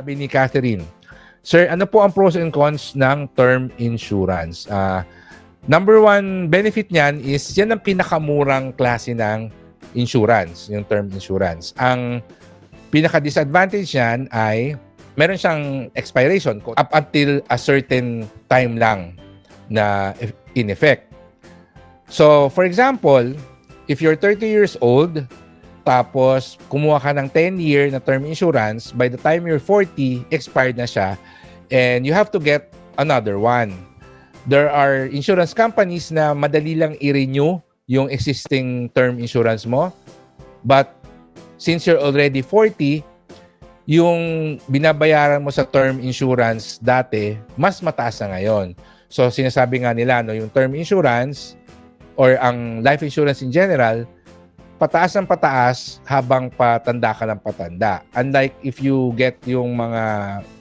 Sabi ni Catherine, Sir, ano po ang pros and cons ng term insurance? Number one benefit niyan is yan ang pinakamurang klase ng insurance, yung term insurance. Ang pinaka-disadvantage niyan ay meron siyang expiration up until a certain time lang na in effect. So, for example, if you're 30 years old, tapos kumuha ka ng 10-year na term insurance, by the time you're 40, expired na siya, and you have to get another one. There are insurance companies na madali lang i-renew yung existing term insurance mo, but since you're already 40, yung binabayaran mo sa term insurance dati, mas mataas na ngayon. So, sinasabi nga nila, no, yung term insurance or ang life insurance in general, pataas ng pataas habang patanda ka ng patanda. Unlike if you get yung mga,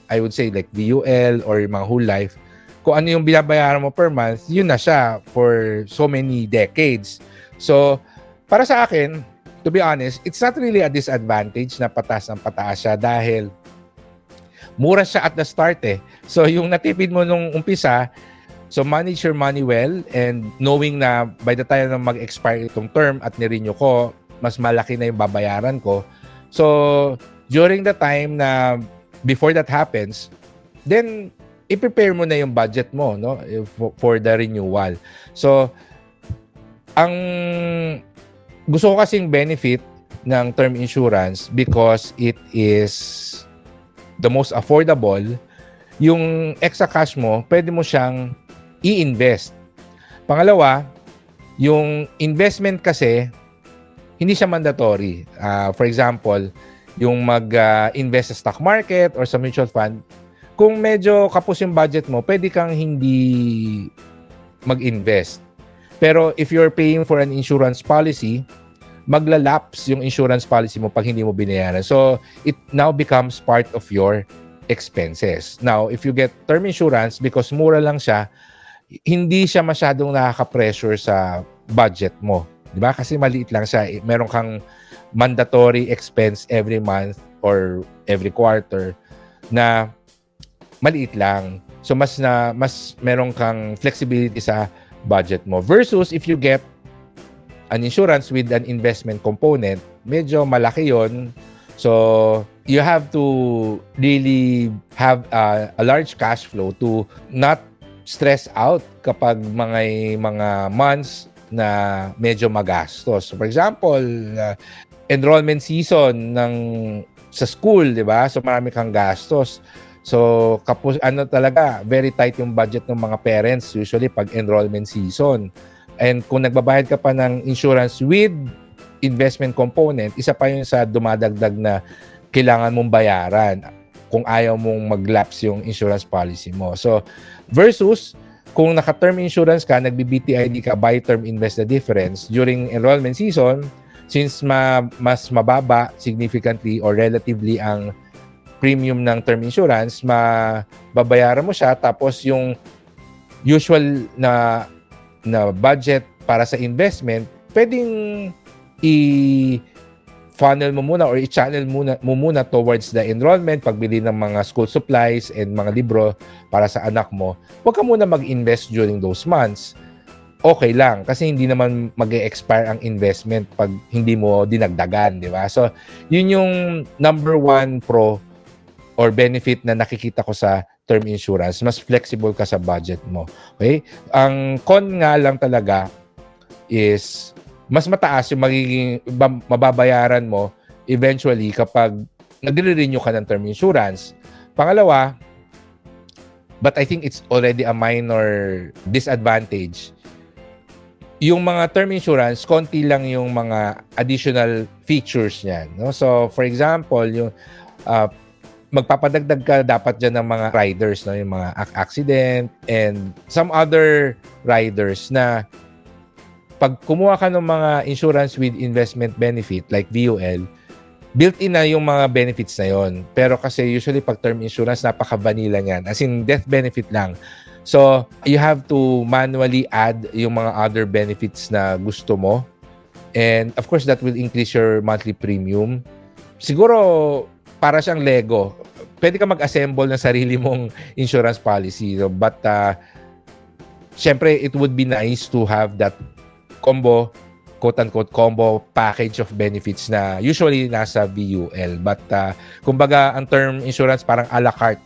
I would say like VUL or yung mga whole life, kung ano yung binabayaran mo per month, yun na siya for so many decades. So, para sa akin, to be honest, it's not really a disadvantage na pataas ng pataas siya dahil mura siya at the start eh. So, yung natipid mo nung umpisa, so manage your money well and knowing na by the time na mag-expire itong term at nirenew ko, mas malaki na yung babayaran ko. So, during the time na before that happens, then i-prepare mo na yung budget mo, no, for the renewal. So, ang gusto ko kasing benefit ng term insurance because it is the most affordable. Yung extra cash mo, pwede mo siyang i-invest. Pangalawa, yung investment kasi, hindi siya mandatory. For example, yung mag-invest sa stock market or sa mutual fund, kung medyo kapos yung budget mo, pwede kang hindi mag-invest. Pero if you're paying for an insurance policy, maglalapse yung insurance policy mo pag hindi mo binayaran. So, it now becomes part of your expenses. Now, if you get term insurance, because mura lang siya, hindi siya masyadong nakaka-pressure sa budget mo. Diba? Kasi maliit lang siya. Meron kang mandatory expense every month or every quarter na maliit lang. So mas meron kang flexibility sa budget mo versus if you get an insurance with an investment component, medyo malaki yon. So you have to really have a large cash flow to not stress out kapag mga months na medyo magastos. So for example, enrollment season sa school, 'di ba? So marami kang gastos. So, kapos talaga, very tight yung budget ng mga parents usually pag enrollment season. And kung nagbabayad ka pa ng insurance with investment component, isa pa yun sa dumadagdag na kailangan mong bayaran kung ayaw mong mag-lapse yung insurance policy mo. So, versus kung naka-term insurance ka, nagbi-BTID ka, buy term invest the difference during enrollment season, since mas mababa significantly or relatively ang premium ng term insurance, mababayaran mo siya, tapos yung usual na budget para sa investment, pwedeng i-funnel mo muna or i-channel mo muna towards the enrollment, pagbili ng mga school supplies and mga libro para sa anak mo. Huwag ka muna mag-invest during those months. Okay lang, kasi hindi naman mag-expire ang investment pag hindi mo dinagdagan, di ba? So, yun yung number one pro or benefit na nakikita ko sa term insurance. Mas flexible ka sa budget mo. Okay? Ang con nga lang talaga is mas mataas yung magiging mababayaran mo eventually kapag nagre-renew ka ng term insurance. Pangalawa, but I think it's already a minor disadvantage, yung mga term insurance, konti lang yung mga additional features niyan. No? So, for example, yung magpapadagdag ka dapat dyan ng mga riders, no? Yung mga accident and some other riders na pag kumuha ka ng mga insurance with investment benefit like VUL, built-in na yung mga benefits na yon. Pero kasi usually pag term insurance, napaka-vanilla niyan. As in, death benefit lang. So, you have to manually add yung mga other benefits na gusto mo. And of course, that will increase your monthly premium. Siguro, para siyang Lego. pwede ka mag-assemble ng sarili mong insurance policy. So, but syempre, it would be nice to have that combo, quote-unquote combo package of benefits na usually nasa VUL. But kumbaga, ang term insurance parang a la carte.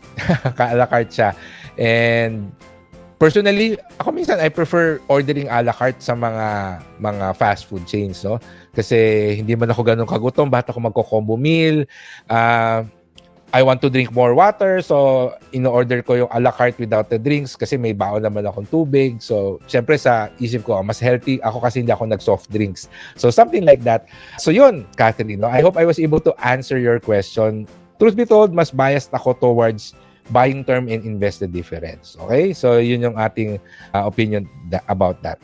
A la carte siya. And personally, ako minsan I prefer ordering a la carte sa mga fast food chains, no? Kasi hindi man ako ganun kagutom, bakit ako magko-combo meal? I want to drink more water, so in-order ko yung a la carte without the drinks kasi may baon naman akong tubig. So, syempre sa isip ko, mas healthy ako kasi hindi ako nag-soft drinks. So, something like that. So, yun, Catherine, no? I hope I was able to answer your question. Truth be told, mas biased ako towards buying term and invest the difference. Okay? So, yun yung ating opinion about that.